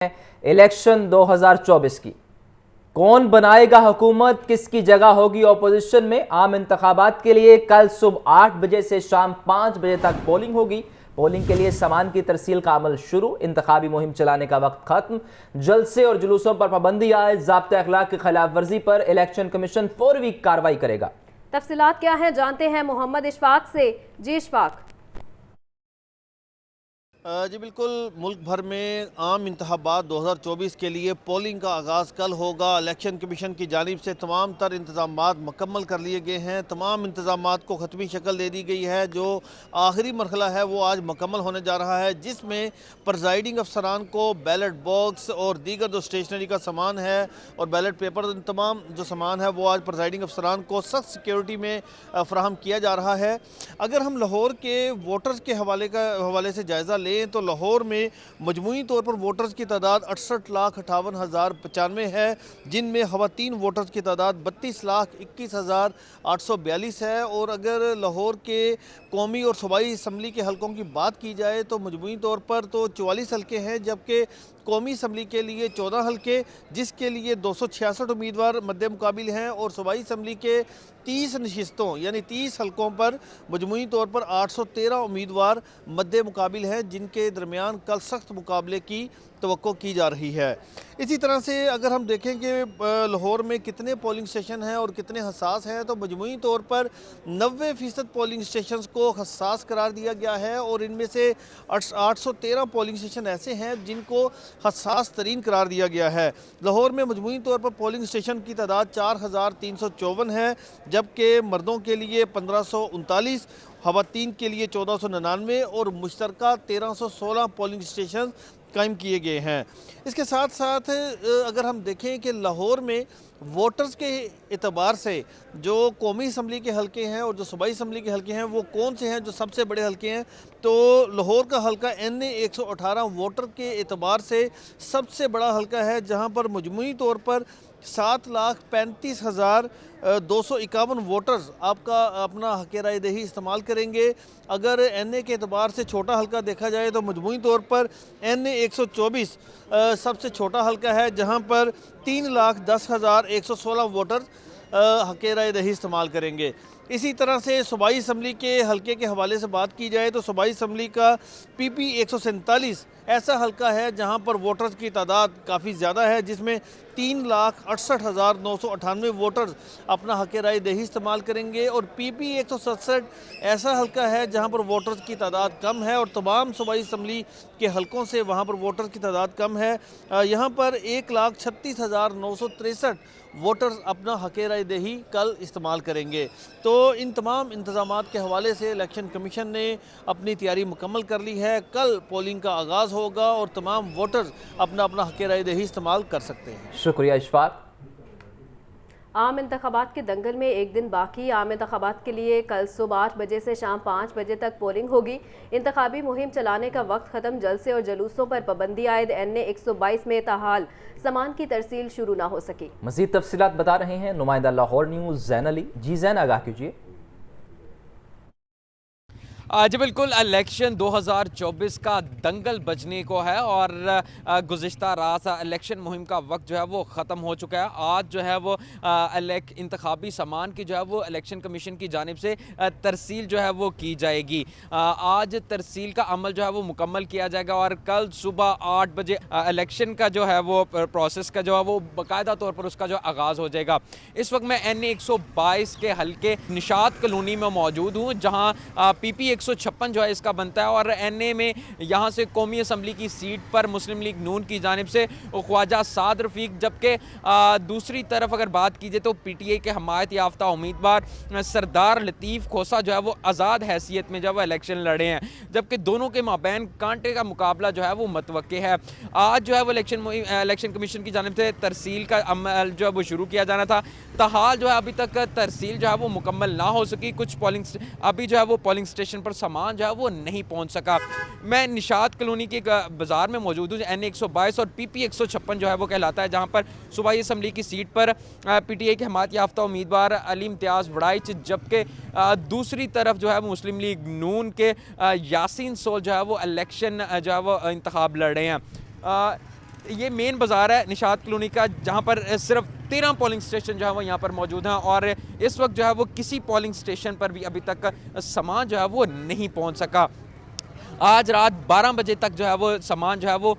Election 2024 की कौन बनाएगा हुकूमत, किसकी जगह होगी ऑपोजिशन में। आम इंतखाबात के लिए कल सुबह 8 बजे से शाम 5 बजे तक पोलिंग होगी। पोलिंग के लिए सामान की तरसील का अमल शुरू, इंतखाबी मुहिम चलाने का वक्त खत्म। जलसे और जुलूसों पर पाबंदी आए, ज़ाब्ते अखलाक की खिलाफ वर्जी पर इलेक्शन कमीशन फौरी कार्रवाई करेगा। तफसीलात क्या हैं जानते हैं मोहम्मद इशफाक से। जी इशफाक। जी बिल्कुल, मुल्क भर में आम इंतखाबात 2024 के लिए पोलिंग का आगाज़ कल होगा। इलेक्शन कमीशन की जानिब से तमाम तर इंतज़ामात मुकम्मल कर लिए गए हैं। तमाम इंतज़ामात को ख़त्मी शक्ल दे दी गई है। जो आखिरी मरहला है वो आज मुकम्मल होने जा रहा है, जिसमें प्रिज़ाइडिंग अफसरान को बैलेट बॉक्स और दीगर जो स्टेशनरी का सामान है और बैलेट पेपर, तमाम जो सामान है वो आज प्रिज़ाइडिंग अफसरान को सख्त सिक्योरिटी में फ़राहम किया जा रहा है। अगर हम लाहौर के वोटर्स के हवाले से जायज़ा लें तो लाहौर में मजमूई तौर पर वोटर्स की तादाद 68,58,095 है, जिनमें ख़वातीन वोटर्स की तादाद 32,21,842 है। और अगर लाहौर के कौमी और सूबाई असम्बली के हलकों की बात की जाए तो मजमूई तौर पर तो 44 हलके हैं, जबकि कौमी असम्बली के लिए 14 हलके, जिसके लिए 266 उम्मीदवार मद्दे मुकाबिल हैं। और सूबाई असम्बली के 30 नशिस्तों यानी 30 हलकों पर मजमूई तौर पर 813 उम्मीदवार मद्दे मुकाबिल हैं, जिनके दरमियान कल सख्त मुकाबले की तवक्को की जा रही है। इसी तरह से अगर हम देखें कि लाहौर में कितने पोलिंग स्टेशन हैं और कितने हसास हैं, तो मजमूई तौर पर 90% पोलिंग स्टेशन को हसास करार दिया गया है। और इनमें से 813 पोलिंग स्टेशन ऐसे हैं जिनको हसास तरीन करार दिया गया है। लाहौर में मजमूई तौर पर पोलिंग स्टेशन की तादाद 4,354 है, जबकि मर्दों के लिए 1539, ख़वातीन के लिए 1499 और मुश्तरका 1316 पोलिंग स्टेशन कायम किए गए हैं। इसके साथ साथ अगर हम देखें कि लाहौर में वोटर्स के एतबार से जो कौमी असम्बली के हलके हैं और जो सूबाई असम्बली के हलके हैं वो कौन से हैं जो सबसे बड़े हलके हैं, तो लाहौर का हलका NA 118 वोटर के एतबार से सबसे बड़ा हलका है, जहां पर मजमूई तौर पर 7,35,251 वोटर्स आपका अपना हक़ राय दही इस्तेमाल करेंगे। अगर NA के एतबार से छोटा हलका देखा जाए तो मजमूई तौर पर NA 124 सबसे छोटा हलका है, जहां पर 3,10,116 वोटर्स हक़ राय दही इस्तेमाल करेंगे। इसी तरह से सूबाई असम्बली के हलके के हवाले से बात की जाए तो सूबाई असम्बली का PP 147 ऐसा हलका है जहां पर वोटर्स की तादाद काफ़ी ज़्यादा है, जिसमें 3,68,998 वोटर्स अपना हक़ राय दही इस्तेमाल करेंगे। और PP 167 ऐसा हलका है जहां पर वोटर्स की तादाद कम है और तमाम सूबाई असम्बली के हलकों से वहां पर वोटर्स की तादाद कम है। यहां पर 1,36,963 वोटर्स अपना हक़ राय दही कल इस्तेमाल करेंगे। तो इन तमाम इंतज़ामात के हवाले से इलेक्शन कमीशन ने अपनी तैयारी मुकम्मल कर ली है। कल पोलिंग का आगाज़ होगा और तमाम वोटर्स अपना अपना हक़ राय दही इस्तेमाल कर सकते हैं। शुक्रिया इशफाक। आम इंतखाबात के दंगल में एक दिन बाकी। आम इंतखाबात के लिए कल सुबह 8 बजे से शाम 5 बजे तक पोलिंग होगी। इंतखाबी मुहिम चलाने का वक्त ख़त्म। जलसे और जुलूसों पर पाबंदी आयद NA 122 में ताहाल सामान की तरसील शुरू ना हो सकी। मज़ीद तफसीलात बता रहे हैं नुमाइंदा लाहौर न्यूज़ ज़ैन अली। जी ज़ैन, आगाह कीजिए। जी बिल्कुल, इलेक्शन 2024 का दंगल बजने को है और गुज़िश्ता रात इलेक्शन मुहिम का वक्त जो है वो ख़त्म हो चुका है। आज जो है वो इंतखाबी सामान की जो है वो इलेक्शन कमीशन की जानिब से तरसील जो है वो की जाएगी। आज तरसील का अमल जो है वो मुकम्मल किया जाएगा और कल सुबह 8 बजे इलेक्शन का जो है वो प्रोसेस का जो है वो बाकायदा तौर पर उसका जो आगाज़ हो जाएगा। इस वक्त मैं NA 122 के हल्के निशात कॉलोनी में मौजूद हूँ, जहाँ PP 156 जो है इसका बनता है। और NA में यहाँ से कौमी असम्बली की सीट पर मुस्लिम लीग नून की जानिब से ख्वाजा साद रफ़ीक, जबकि दूसरी तरफ अगर बात की जाए तो PTI के हमायत याफ्ता उम्मीदवार सरदार लतीफ़ खोसा जो है वो आज़ाद हैसियत में जब इलेक्शन लड़े हैं, जबकि दोनों के माबैन कांटे का मुकाबला जो है वो मतवक्के है। आज जो है वो इलेक्शन कमीशन की जानिब से तरसील का अमल जो है वो शुरू किया जाना था, ताहाल जो है अभी तक तरसील जो है वो मुकम्मल ना हो सकी। कुछ अभी जो है वो पोलिंग स्टेशन पर सामान जो है वो नहीं पहुंच सका। मैं निशात कॉलोनी के बाजार में मौजूद हूँ। NA 122 और PP 156 जो है वो कहलाता है, जहाँ पर सूबाई असम्बली की सीट पर PTI के हमायत याफ्ता उम्मीदवार अली इम्तियाज़ वड़ाइच, जबकि दूसरी तरफ जो है मुस्लिम लीग नून के यासीन सोल जो है वो इलेक्शन जो है वो इंतखाब लड़ रहे हैं। ये मेन बाज़ार है निशात कॉलोनी का, जहाँ पर सिर्फ 13 पोलिंग स्टेशन जो है वो यहाँ पर मौजूद हैं और इस वक्त जो है वो किसी पोलिंग स्टेशन पर भी अभी तक सामान जो है वो नहीं पहुँच सका। आज रात 12 बजे तक जो है वो सामान जो है वो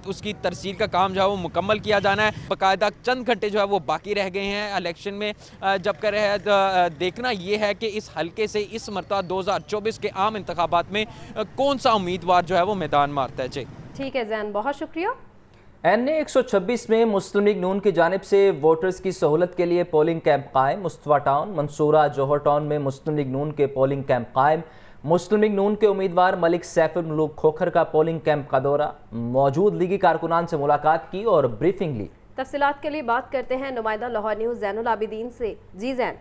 उसकी तरसील का काम जो है वो मुकम्मल किया जाना है। बाकायदा चंद घंटे जो है वो बाकी रह गए हैं इलेक्शन में जब कर रहे हैं। देखना ये है कि इस हलके से इस मरतबा 2024 के आम इंतखाबात में कौन सा उम्मीदवार जो है वो मैदान मारता है। जी ठीक है जैन, बहुत शुक्रिया। NA 126 में मुस्लिम लीग नून की जानिब से वोटर्स की सहूलत के लिए पोलिंग कैंप कायम। मुस्तफा टाउन, मंसूरा, जौहर टाउन में मुस्लिम लीग नून के पोलिंग कैंप कायम। मुस्लिम लीग नून के उम्मीदवार मलिक सैफुल मुलूक खोखर का पोलिंग कैंप का दौरा, मौजूद लीगी कारकुनान से मुलाकात की और ब्रीफिंग ली। तफसीलात के लिए बात करते हैं नुमाइंदा लाहौर न्यूज़ ज़ैनुल आबिदीन से। जी जैन।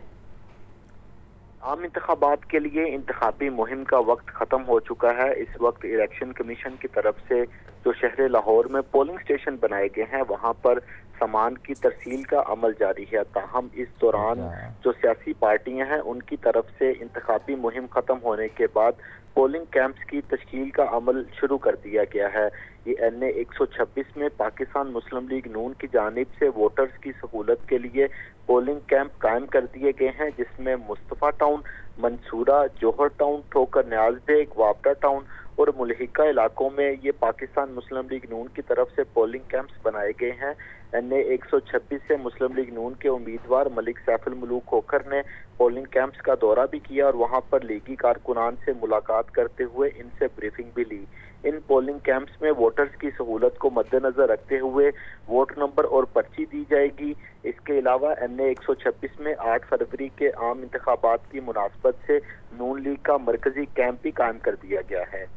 आम इंतखाबात के लिए इंतखाबी मुहिम का वक्त ख़त्म हो चुका है। इस वक्त इलेक्शन कमीशन की तरफ से जो शहर लाहौर में पोलिंग स्टेशन बनाए गए हैं वहाँ पर सामान की तरसील का अमल जारी है। ताहम इस दौरान जो सियासी पार्टियां हैं उनकी तरफ से इंतखाबी मुहिम ख़त्म होने के बाद पोलिंग कैंप्स की तश्कील का अमल शुरू कर दिया गया है। ये NA 126 में पाकिस्तान मुस्लिम लीग नून की जानिब से वोटर्स की सहूलत के लिए पोलिंग कैंप कायम कर दिए गए हैं, जिसमें मुस्तफा टाउन, मंसूरा, जौहर टाउन, ठोकर न्याज बेग, वापडा टाउन और मुल्हिका इलाकों में ये पाकिस्तान मुस्लिम लीग नून की तरफ से पोलिंग कैंप्स बनाए गए हैं। NA 126 से मुस्लिम लीग नून के उम्मीदवार मलिक सैफुल मुलूक खोखर ने पोलिंग कैंप्स का दौरा भी किया और वहां पर लीगी कारकुनान से मुलाकात करते हुए इनसे ब्रीफिंग भी ली। इन पोलिंग कैंप्स में वोटर्स की सहूलत को मद्देनजर रखते हुए वोट नंबर और पर्ची दी जाएगी। इसके अलावा NA 126 में 8 फरवरी के आम इंतखाबात की मुनासबत से नून लीग का मरकजी कैंप भी कायम कर दिया गया है।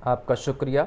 आपका शुक्रिया।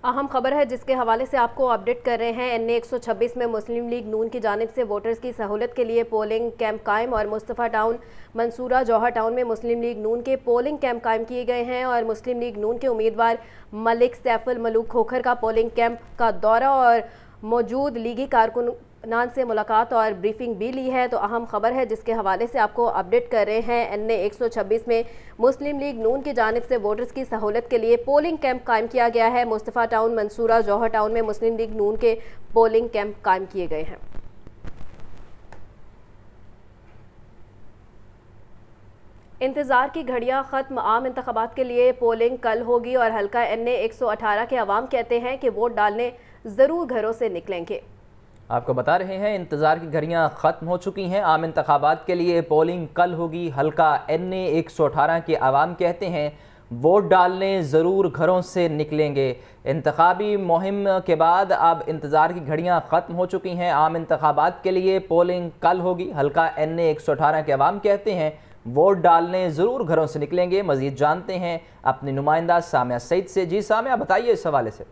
अहम खबर है जिसके हवाले से आपको अपडेट कर रहे हैं। NA 126 में मुस्लिम लीग नून की जानिब से वोटर्स की सहूलत के लिए पोलिंग कैंप कायम और मुस्तफ़ा टाउन, मंसूरा, जौहर टाउन में मुस्लिम लीग नून के पोलिंग कैंप कायम किए गए हैं और मुस्लिम लीग नून के उम्मीदवार मलिक सैफुल मुलूक खोखर का पोलिंग कैंप का दौरा और मौजूद लीगी कारकुनान से मुलाकात और ब्रीफिंग भी ली है। तो अहम खबर है जिसके हवाले से आपको अपडेट कर रहे हैं। NA 126 में मुस्लिम लीग नून की जानिब से वोटर्स की सहूलत के लिए पोलिंग कैंप कायम किया गया है। मुस्तफ़ा टाउन, मंसूरा, जौहर टाउन में मुस्लिम लीग नून के पोलिंग कैंप कायम किए गए हैं। इंतज़ार की घड़ियां ख़त्म, आम इंतखाबात के लिए पोलिंग कल होगी और हल्का NA 118 के अवाम कहते हैं कि वोट डालने ज़रूर घरों से निकलेंगे। आपको बता रहे हैं इंतज़ार की घड़ियां ख़त्म हो चुकी हैं, आम इंतखाबात के लिए पोलिंग कल होगी। हल्का NA 118 के अवाम कहते हैं वोट डालने ज़रूर घरों से निकलेंगे। इंतखाबी मुहिम के बाद अब इंतज़ार की घड़ियां ख़त्म हो चुकी हैं, आम इंतखाबात के लिए पोलिंग कल होगी। हल्का NA 118 के अवाम कहते हैं वोट डालने ज़रूर घरों से निकलेंगे। मज़ीद जानते हैं अपनी नुमाइंदा सामिया सईद से। जी सामिया, बताइए इस हवाले से।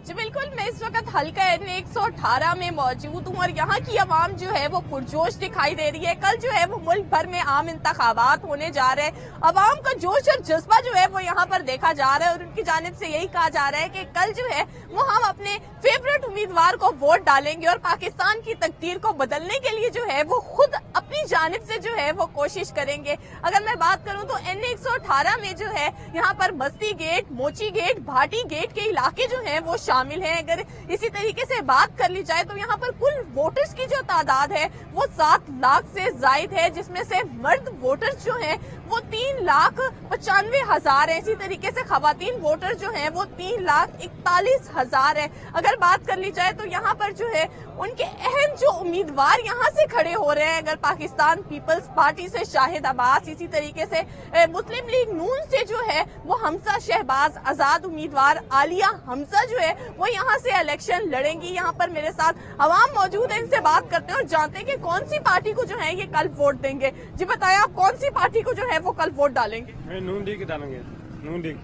जी बिल्कुल, मैं इस वक्त हल्का NA 118 में मौजूद हूँ और यहाँ की आवाम जो है वो पुरजोश दिखाई दे रही है। कल जो है वो मुल्क भर में आम इंतखाबात होने जा रहे हैं। आवाम का जोश और जज्बा जो है वो यहाँ पर देखा जा रहा है और उनकी जानिब से यही कहा जा रहा है कि कल जो है वो हम अपने फेवरेट उम्मीदवार को वोट डालेंगे और पाकिस्तान की तकदीर को बदलने के लिए जो है वो खुद अपनी जानिब से जो है वो कोशिश करेंगे। अगर मैं बात करूँ तो NA 118 में जो है यहाँ पर बस्ती गेट, मोची गेट, भाटी गेट के इलाके जो है वो शामिल हैं। अगर इसी तरीके से बात कर ली जाए तो यहाँ पर कुल वोटर्स की जो तादाद है वो 7 लाख से जायद है, जिसमें से मर्द वोटर्स जो हैं वो 3,95,000 है। इसी तरीके से खवातीन वोटर जो हैं वो 3,41,000 है। अगर बात कर ली जाए तो यहाँ पर जो है उनके अहम जो उम्मीदवार यहाँ से खड़े हो रहे हैं, अगर पाकिस्तान पीपल्स पार्टी से शाहिद अब्बास, इसी तरीके से मुस्लिम लीग नून से जो है वो हमजा शहबाज, आजाद उम्मीदवार आलिया हमजा जो है वो यहाँ से इलेक्शन लड़ेंगी। यहाँ पर मेरे साथ अवाम मौजूद है, इनसे बात करते हैं और जानते हैं कि कौन सी पार्टी को जो है ये कल वोट देंगे। जी बताएं, आप कौन सी पार्टी को जो है वो कल वोट डालेंगे? मैं नून लीग डालेंगे। नून लीग।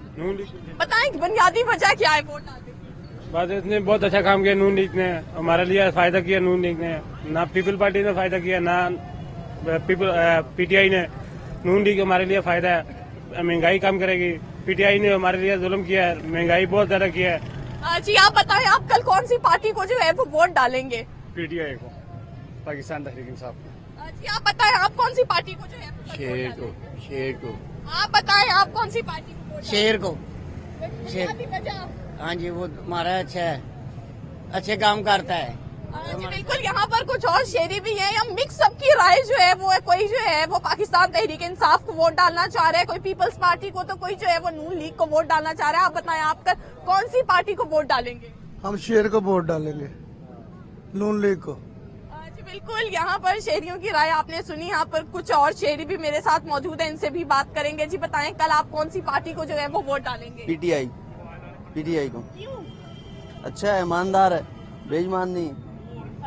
बताएं बुनियादी वजह क्या है वोट डालने? बस इसने बहुत अच्छा काम किया, नून लीग ने हमारे लिए फायदा किया। नून लीग ने ना पीपल पार्टी ने फायदा किया, ना PTI ने। नून लीग हमारे लिए फायदा है, महंगाई कम करेगी। PTI ने हमारे लिए जुल्म किया है, महंगाई बहुत ज्यादा किया है। जी आप बताएं, आप कल कौन सी पार्टी को जो है वो वोट डालेंगे? PTI को, पाकिस्तान तहरीक इंसाफ। जी आप बताएं, आप कौन सी पार्टी को जो है? शेर को। आप बताएं, आप कौन सी पार्टी को? शेर को। हाँ जी, वो हमारा अच्छा है, अच्छे काम करता है। जी बिल्कुल, यहाँ पर कुछ और शहरी भी हैं। या मिक्स सबकी राय जो है वो है, कोई जो है वो पाकिस्तान तहरीक इंसाफ को वोट डालना चाह रहा है, कोई पीपल्स पार्टी को, तो कोई जो है वो नून लीग को वोट डालना चाह रहा है। आप बताएं, आप कौन सी पार्टी को वोट डालेंगे? हम शेर को वोट डालेंगे, नून लीग को। जी बिल्कुल, यहाँ पर शहरियों की राय आपने सुनी। यहाँ पर कुछ और शहरी भी मेरे साथ मौजूद हैं, इनसे भी बात करेंगे। जी बताएं, कल आप कौन सी पार्टी को जो है वो वोट डालेंगे? पीटीआई को। क्यों? अच्छा है, ईमानदार है, बेईमान नहीं।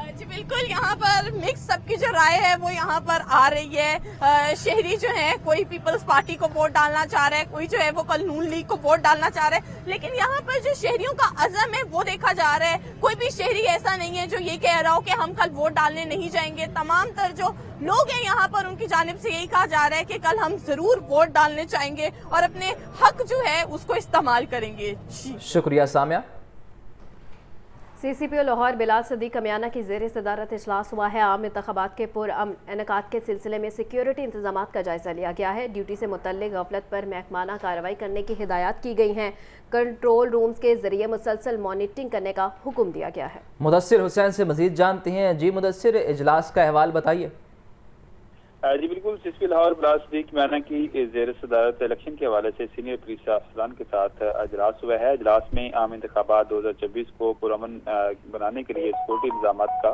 जी बिल्कुल, यहाँ पर मिक्स सबकी जो राय है वो यहाँ पर आ रही है। शहरी जो है, कोई पीपल्स पार्टी को वोट डालना चाह रहा है, कोई जो है वो कल नून लीग को वोट डालना चाह रहा है। लेकिन यहाँ पर जो शहरियों का अज़म है वो देखा जा रहा है। कोई भी शहरी ऐसा नहीं है जो ये कह रहा हो कि हम कल वोट डालने नहीं जाएंगे। तमाम तर जो लोग हैं यहाँ पर, उनकी जानिब से यही कहा जा रहा है कि कल हम जरूर वोट डालने चाहेंगे और अपने हक जो है उसको इस्तेमाल करेंगे। शुक्रिया सामिया। CCPO लाहौर बिलाल सदीक अमियाना की ज़ेर सदारत इजलास हुआ है। आम इंतखाबात के पुरअमन इनेकाद के सिलसिले में सिक्योरिटी इंतजामात का जायज़ा लिया गया है। ड्यूटी से मुतल्लिक गफलत पर महकमाना कार्रवाई करने की हिदायत की गई हैं। कंट्रोल रूम्स के जरिए मुसलसल मॉनिटरिंग करने का हुक्म दिया गया है। मुदस्सिर हुसैन से मजीद जानते हैं। जी मुदस्सिर, इजलास का अहवाल बताइए। जी बिल्कुल, CCPO लाहौर बिलाल सदीक अमियाना की ज़ेर सदारत इलेक्शन के हवाले से सीनियर पुलिस अफसरान के साथ इजलास हुआ है। इजलास में आम इंतखाबात 2024 को पुरअमन बनाने के लिए सिक्योरिटी इंतजाम का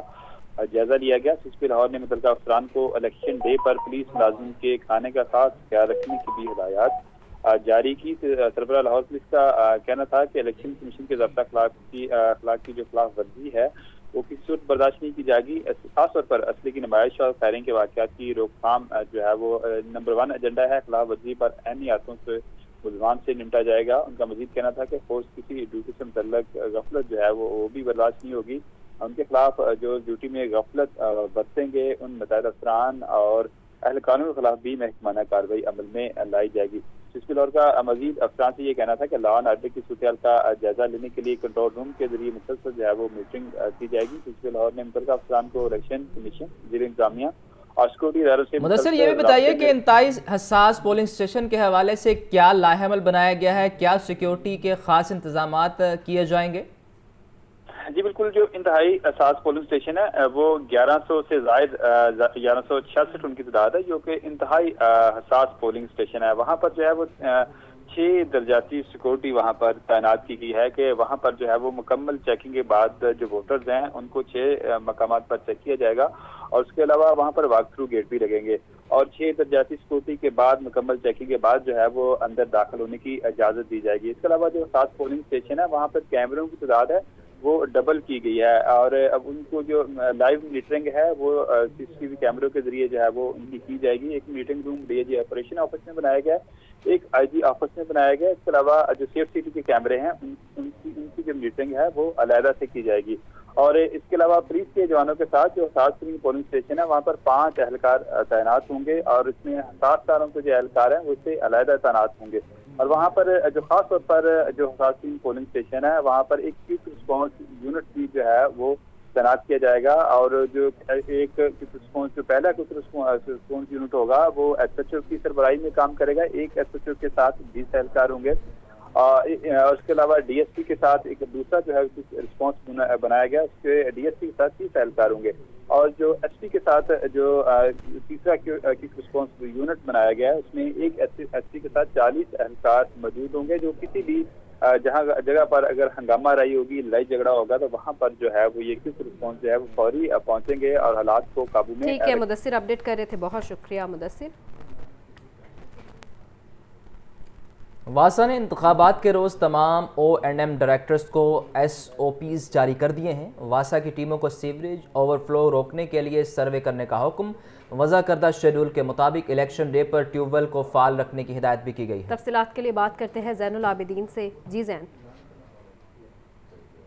जायजा लिया गया। CCPO लाहौर ने मुतल्लिका अफसरान को इलेक्शन डे पर पुलिस मुलाजिम के खाने का खास ख्याल रखने की भी हिदायत जारी की। सरबराह लाहौर पुलिस का कहना था कि इलेक्शन कमीशन के ज़ाब्ता अखलाक की जो खिलाफ वर्जी है वो किसी सूरत बर्दाश्त नहीं की जाएगी। खासतौर पर असली की नुमाइश और फायरिंग के वाक़यात की रोकथाम जो है वो नंबर 1 एजेंडा है। खिलाफ वर्जी पर अहमियतों से मुलजमान से निपटा जाएगा। उनका मजीद कहना था कि फौज किसी ड्यूटी से मुतल्लक गफलत जो है वो भी बर्दाश्त नहीं होगी। उनके खिलाफ जो ड्यूटी में गफलत बरतेंगे उन मुतअद्दिद अफसरान और अहलकारों के खिलाफ भी महकमाना कार्रवाई अमल में लाई जाएगी। CCPO लाहौर का मजीद अफसरान से ये कहना था कि लॉ एंड ऑर्डर की सूरत का जायजा लेने के लिए कंट्रोल रूम के जरिए मुसलसल जो है वो मीटिंग की जाएगी। CCPO लाहौर ने मुतल्लिका अफसरान को इलेक्शन कमीशन, ज़ेर इंतजामिया और सिक्योरिटी इदारों से मुदस्सिर, ये भी बताइए कि इंतहाई हसास पोलिंग स्टेशन के हवाले से क्या लाहेमल बनाया गया है, क्या सिक्योरिटी के खास इंतजामात किए जाएंगे? जी बिल्कुल, जो इंतहाई असास पोलिंग स्टेशन है वो 1100 से ज़ायद 1166 उनकी तादाद है, जो कि इंतहाई हसास पोलिंग स्टेशन है। वहाँ पर जो है वो 6 दर्जाती सिक्योरिटी वहाँ पर तैनात की गई है कि वहाँ पर जो है वो मुकम्मल चेकिंग के बाद जो वोटर्स हैं उनको 6 मकामात पर चेक किया जाएगा और उसके अलावा वहाँ पर वॉक थ्रू गेट भी लगेंगे और 6 दर्जाती सिक्योरिटी के बाद मुकम्मल चेकिंग के बाद जो है वो अंदर दाखिल होने की इजाज़त दी जाएगी। इसके अलावा जो हसास पोलिंग स्टेशन है वहाँ पर कैमरों की तादाद है वो डबल की गई है और अब उनको जो लाइव मॉनिटरिंग है वो CCTV कैमरों के जरिए जो है वो उनकी की जाएगी। एक meeting room DIG operation office में बनाया गया है, एक IG ऑफिस में बनाया गया है। इसके अलावा जो सेफ सिटी के कैमरे हैं उनकी जो मॉनिटरिंग है वो अलहदा से की जाएगी और इसके अलावा पुलिस के जवानों के साथ जो हसास पोलिंग स्टेशन है वहाँ पर 5 एहलकार तैनात होंगे और इसमें हसास तारों के जो एहलकार हैं वो इससे अलहदा तैनात होंगे और वहाँ पर जो खास तौर पर जो हसास पोलिंग स्टेशन है वहाँ पर एक क्विक रिस्पॉन्स यूनिट भी जो है वो तैनात किया जाएगा और जो एक क्विक रिस्पॉन्स जो पहला क्विक रिस्पॉन्स यूनिट होगा वो SHO की सरबराही में काम करेगा। एक SHO के साथ 20 एहलकार होंगे और उसके अलावा DSP के साथ एक दूसरा जो है रिस्पॉन्स बनाया गया, उसके DSP के साथ 30 एहलकार होंगे और जो SP के साथ जो तीसरा क्विक रिस्पॉन्स यूनिट बनाया गया है उसमें एक SP के साथ 40 एहलकार मौजूद होंगे जो किसी भी जगह पर अगर हंगामा राई होगी, लड़ाई झगड़ा होगा तो वहाँ पर जो है वो ये क्विक रिस्पॉन्स जो है वो फौरी पहुँचेंगे और हालात को काबू में। ठीक है मुदस्सिर, अपडेट कर रहे थे, बहुत शुक्रिया मुदस्सिर। वासा ने इंतखाबात के रोज़ तमाम O&M डायरेक्टर्स को SOPs जारी कर दिए हैं। वासा की टीमों को सीवरेज ओवरफ्लो रोकने के लिए सर्वे करने का हुक्म। वज़ा करदा शेड्यूल के मुताबिक इलेक्शन डे पर ट्यूबवेल को फाल रखने की हिदायत भी की गई है। तफसीलात के लिए बात करते हैं ज़ैनुल आबिदीन से। जी ज़ैन।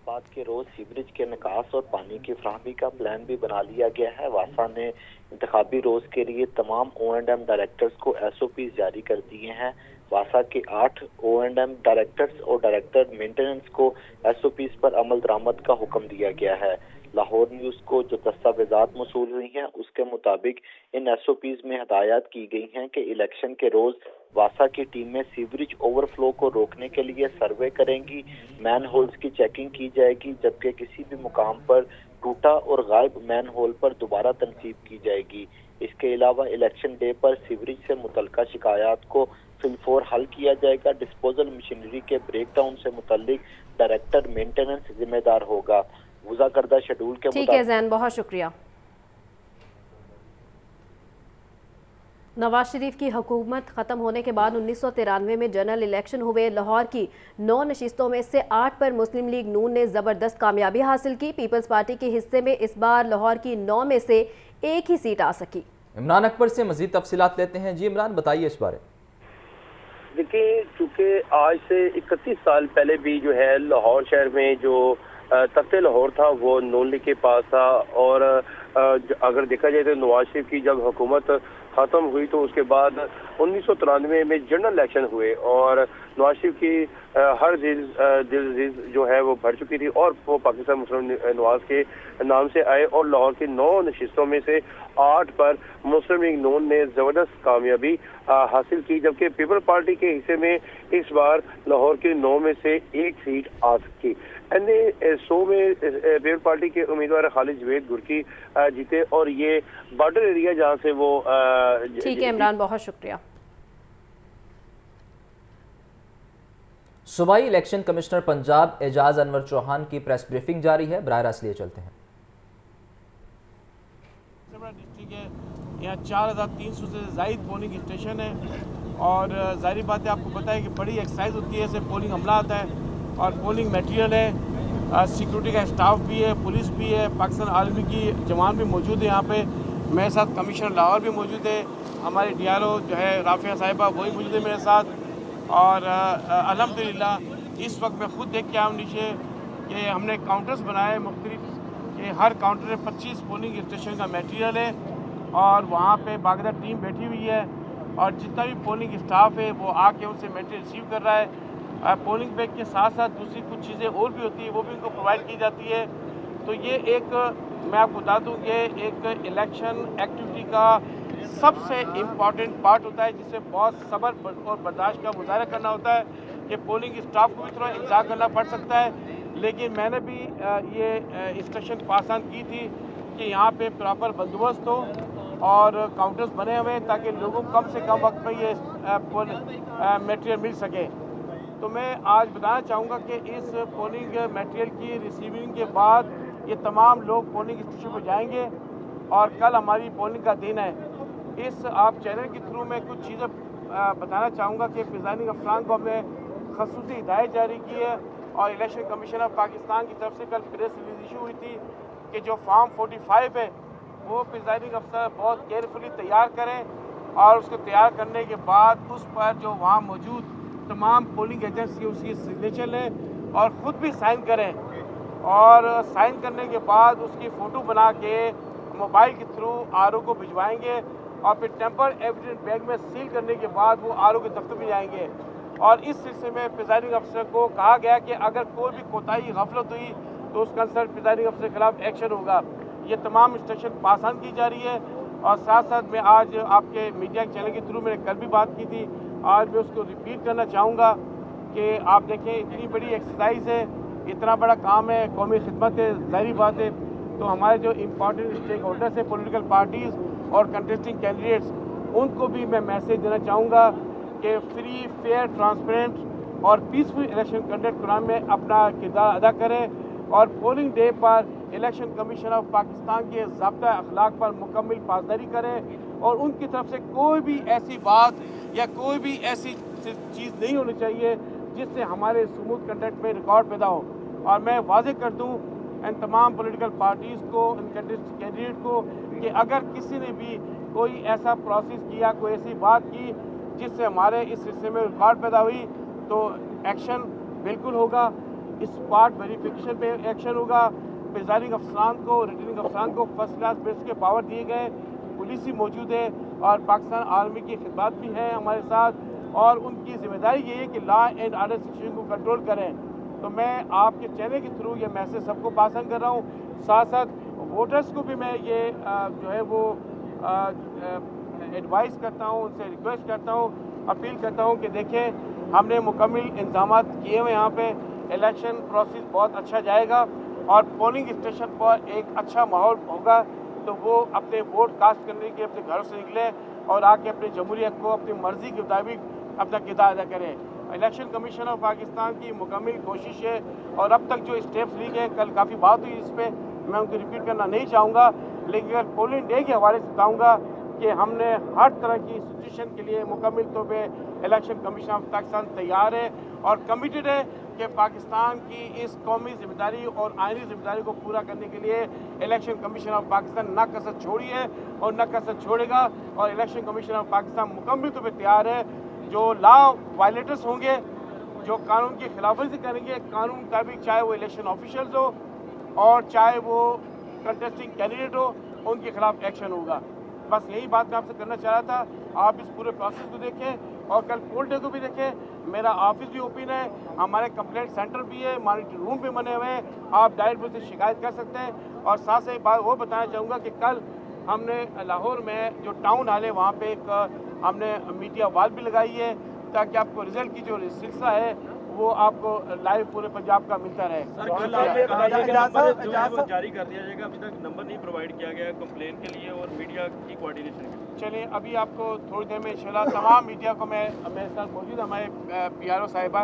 बात के रोज सीवरेज के निकास और पानी की फराहमी का प्लान भी बना लिया गया है। वासा ने इंतखाबी रोज के लिए तमाम O&M डायरेक्टर्स को SOPs जारी कर दिए हैं। वासा के 8 O&M डायरेक्टर्स और डायरेक्टर मेंटेनेंस को SOPs पर अमल दरामद का हुक्म दिया गया है। लाहौर न्यूज़ को जो दस्तावेजात मौसूल हुई हैं उसके मुताबिक इन SOPs में हदायत की गई हैं कि इलेक्शन के रोज واسا کی ٹیمیں سیوریج اوور فلو کو روکنے کے لیے سروے کریں گی، مین ہولز کی چیکنگ کی جائے گی، جبکہ کسی بھی مقام پر ٹوٹا اور غائب مین ہول پر دوبارہ تنصیب کی جائے گی۔ اس کے علاوہ الیکشن ڈے پر سیوریج سے متعلقہ شکایات کو فی الفور حل کیا جائے گا۔ ڈسپوزل مشینری کے بریک ڈاؤن سے متعلق ڈائریکٹر مینٹیننس ذمہ دار ہوگا۔ وضع کردہ شیڈول کے ٹھیک ہے زین، بہت شکریہ۔ نواز شریف کی حکومت ختم ہونے کے بعد 1993 میں جنرل الیکشن ہوئے۔ لاہور کی 9 نشستوں میں سے 8 پر مسلم لیگ نون نے زبردست کامیابی حاصل کی۔ پیپلز پارٹی کے حصے میں اس بار لاہور کی 9 میں سے 1 ہی سیٹ آ سکی۔ عمران اکبر سے مزید تفصیلات لیتے ہیں۔ جی عمران، بتائیے اس بارے۔ دیکھیں، چونکہ آج سے 31 سال پہلے بھی جو ہے لاہور شہر میں جو تخت لاہور تھا وہ نون لیگ کے پاس تھا، اور اگر دیکھا جائے تو نواز شریف کی جب حکومت ختم ہوئی تو اس کے بعد 1993 میں جنرل الیکشن ہوئے، اور نواز شریف کی ہر دل جو ہے وہ بڑھ چکی تھی، اور وہ پاکستان مسلم نواز کے نام سے آئے، اور لاہور کی 9 نشستوں میں سے 8 پر مسلم لیگ نون نے زبردست کامیابی حاصل کی، جبکہ پیپل پارٹی کے حصے میں اس بار لاہور کی 9 میں سے 1 سیٹ آ سکی۔ NA-100 میں پیپل پارٹی کے امیدوار خالد جوید گرکی جیتے، اور یہ بارڈر ایریا جہاں سے وہ ٹھیک ہے عمران، بہت شکریہ۔ صوبائی الیکشن کمشنر پنجاب اعجاز انور چوہان کی پریس بریفنگ جاری ہے، براہ راست لیے چلتے ہیں۔ ڈسٹرکٹ ہے، یہاں 4300 سے زائد پولنگ اسٹیشن ہے، اور ظاہری بات ہے آپ کو پتہ ہے کہ بڑی ایکسرسائز ہوتی ہے، اسے پولنگ عملہ آتا ہے اور پولنگ میٹیریل ہے، سیکورٹی کا اسٹاف بھی ہے، پولیس بھی ہے، پاکستان آرمی کی جوان بھی موجود ہے یہاں پہ، میرے ساتھ کمشنر لاہور بھی موجود ہے، ہمارے DRO جو ہے رافعہ صاحبہ وہی موجود ہے میرے ساتھ، اور الحمدللہ اس وقت میں خود دیکھ کے آیا ہوں نیچے کہ ہم نے کاؤنٹرز بنائے مختلف، کہ ہر کاؤنٹر میں 25 پولنگ اسٹیشن کا میٹیریل ہے، اور وہاں پہ باقاعدہ ٹیم بیٹھی ہوئی ہے، اور جتنا بھی پولنگ اسٹاف ہے وہ آ کے ان سے میٹیریل ریسیو کر رہا ہے۔ پولنگ بیگ کے ساتھ ساتھ دوسری کچھ چیزیں اور بھی ہوتی ہیں، وہ بھی ان کو پرووائڈ کی جاتی ہے۔ تو یہ ایک، میں آپ کو بتا دوں، یہ ایک الیکشن ایکٹیویٹی کا سب سے امپورٹنٹ پارٹ ہوتا ہے، جس سے بہت صبر اور برداشت کا مظاہرہ کرنا ہوتا ہے، کہ پولنگ اسٹاف کو بھی تھوڑا انتظار کرنا پڑ سکتا ہے، لیکن میں نے بھی یہ انسٹرکشن پاس آن کی تھی کہ یہاں پہ پراپر بندوبست ہو اور کاؤنٹرز بنے ہوئے تاکہ لوگوں کو کم سے کم وقت میں یہ میٹیریل مل سکے۔ تو میں آج بتانا چاہوں گا کہ اس پولنگ میٹیریل کی ریسیونگ کے بعد یہ تمام لوگ پولنگ اسٹیشن پہ جائیں گے، اور کل ہماری پولنگ کا دن ہے۔ اس آپ چینل کے تھرو میں کچھ چیزیں بتانا چاہوں گا کہ پریزائڈنگ افسران کو ہم نے خصوصی ہدایت جاری کی ہے، اور الیکشن کمیشن آف پاکستان کی طرف سے کل پریس ریلیز ایشو ہوئی تھی کہ جو فارم 45 ہے وہ پریزائڈنگ افسر بہت کیئرفلی تیار کریں، اور اس کو تیار کرنے کے بعد اس پر جو وہاں موجود تمام پولنگ ایجنٹس کی اس کی سگنیچر لیں اور خود بھی سائن کریں، اور سائن کرنے کے بعد اس کی فوٹو بنا کے موبائل کے تھرو RO کو بھجوائیں گے، اور پھر ٹیمپر ایویڈنس بیگ میں سیل کرنے کے بعد وہ RO کے دفتر میں جائیں گے۔ اور اس سلسلے میں پریزائڈنگ افسر کو کہا گیا کہ اگر کوئی بھی کوتاہی غفلت ہوئی تو اس کنسرن پریزائڈنگ افسر کے خلاف ایکشن ہوگا۔ یہ تمام انسٹرکشن پاس آن کی جا رہی ہے، اور ساتھ ساتھ میں آج آپ کے میڈیا چینل کے تھرو میں نے کل بھی بات کی تھی، آج میں اس کو ریپیٹ کرنا چاہوں گا کہ آپ دیکھیں اتنی بڑی ایکسرسائز ہے، اتنا بڑا کام ہے، قومی خدمت ہے، ظاہری بات ہے، تو ہمارے جو امپورٹنٹ اسٹیک ہولڈرس ہیں، پولیٹیکل پارٹیز اور کنٹیسٹنگ کینڈیڈیٹس، ان کو بھی میں میسیج دینا چاہوں گا کہ فری، فیئر، ٹرانسپیرنٹ اور پیسفل الیکشن کنڈکٹ کرانے میں اپنا کردار ادا کریں، اور polling day per election commission of Pakistan کے ضابطہ اخلاق پر مکمل پاسداری کریں، اور ان کی طرف سے کوئی بھی ایسی بات یا کوئی بھی ایسی چیز نہیں ہونی چاہیے جس سے ہمارے اسموتھ کنڈکٹ میں ریکارڈ پیدا ہو۔ اور میں واضح کر دوں ان تمام پولیٹیکل پارٹیز کو، ان کینڈیڈیٹ کو، کہ اگر کسی نے بھی کوئی ایسا پروسیس کیا، کوئی ایسی بات کی جس سے ہمارے اس سلسلے میں ریکارڈ پیدا ہوئی، تو ایکشن بالکل ہوگا، اسپاٹ ویریفیکیشن پہ ایکشن ہوگا۔ پریزائڈنگ افسران کو، ریٹرننگ افسران کو فرسٹ کلاس بیس کے پاور دیے گئے، پولیس ہی موجود ہے، اور پاکستان آرمی کی خدمات بھی ہیں ہمارے ساتھ، اور ان کی ذمہ داری یہ ہے کہ لا اینڈ آرڈر سچویشن کو کنٹرول کریں۔ تو میں آپ کے چینل کے تھرو یہ میسیج سب کو پاس آن کر رہا ہوں، ساتھ ساتھ ووٹرز کو بھی میں یہ جو ہے وہ ایڈوائز کرتا ہوں، ان سے ریکویسٹ کرتا ہوں अपील करता हूँ कि देखें हमने मुकम्मल इंतजाम किए हुए यहाँ पे इलेक्शन प्रोसेस बहुत अच्छा जाएगा और पोलिंग स्टेशन पर एक अच्छा माहौल होगा, तो वो अपने वोट कास्ट करने के अपने घरों से निकले और आके अपनी जमहूरियत को अपनी मर्जी के मुताबिक अपना किरदार अदा करें। इलेक्शन कमीशन ऑफ पाकिस्तान की मुकम्मल कोशिश है और अब तक जो स्टेप्स लिए गए, कल काफ़ी बात हुई इस पर, मैं उनको रिपीट करना नहीं चाहूँगा, लेकिन अगर पोलिंग डे के हवाले से बताऊँगा कि हमने हर तरह की सिचुएशन के लिए मुकम्मल तौर पे इलेक्शन कमीशन ऑफ पाकिस्तान तैयार है और कमिटेड है कि पाकिस्तान की इस कौमी जिम्मेदारी और आइनी जिम्मेदारी को पूरा करने के लिए इलेक्शन कमीशन ऑफ पाकिस्तान न कसर छोड़ी है और न कसर छोड़ेगा। और इलेक्शन कमीशन ऑफ पाकिस्तान मुकम्मल तौर पर तैयार है, जो लॉ वायलेटर्स होंगे, जो कानून की खिलाफवर्जी करेंगे, कानून के मुताबिक चाहे वो इलेक्शन ऑफिशियल्स हो और चाहे वो कंटेस्टिंग कैंडिडेट हो, उनके खिलाफ एक्शन होगा। बस यही बात मैं आपसे करना चाह रहा था। आप इस पूरे प्रोसेस को देखें और कल पोल डे को भी देखें। मेरा ऑफिस भी ओपन है, हमारे कंप्लेंट सेंटर भी है, मॉनिटरिंग रूम भी बने हुए हैं, आप डायरेक्ट मुझसे शिकायत कर सकते हैं। और साथ से एक बात वो बताना चाहूँगा कि कल हमने लाहौर में जो टाउन हॉल है वहाँ पे एक हमने मीडिया वॉल भी लगाई है ताकि आपको रिजल्ट की जो सिलसिला है वो आपको लाइव पूरे पंजाब का मिलता रहे। जारी कर दिया जाएगा, अभी तक नंबर नहीं प्रोवाइड किया गया कंप्लेन के लिए और मीडिया की कोऑर्डिनेशन के लिए। चलिए अभी आपको थोड़ी देर में इंशाल्लाह तमाम मीडिया को मैं मेरे साथ मौजूद हमारे PRO साहिबा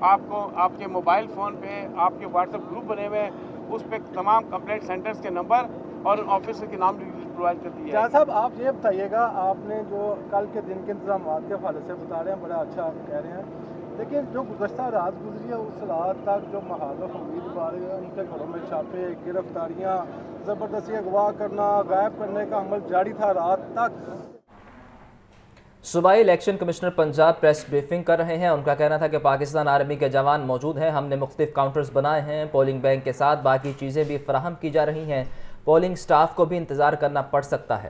आपको आपके मोबाइल फ़ोन पे आपके व्हाट्सएप ग्रुप बने हुए हैं, उस पर तमाम कंप्लेंट सेंटर्स के नंबर और ऑफिसर के नाम प्रोवाइड कर दिया है। साहब आप ये बताइएगा, आपने जो कल के दिन के इंतजाम के हवाले से बता रहे हैं, बड़ा अच्छा आप कह रहे हैं, लेकिन जो गुज़श्ता रात गुजरी है उस रात तक जो महाजर उम्मीदवार उनके घरों में छापे, गिरफ्तारियाँ, ज़बरदस्ती अगवा करना, गायब करने का अमल जारी था रात तक। सूबाई election commissioner Punjab press briefing कर रहे हैं। उनका कहना था कि पाकिस्तान आर्मी के जवान मौजूद हैं, हमने मुख्तलिफ काउंटर्स बनाए हैं, पोलिंग बैंक के साथ बाकी चीज़ें भी फराहम की जा रही हैं, पोलिंग स्टाफ को भी इंतज़ार करना पड़ सकता है।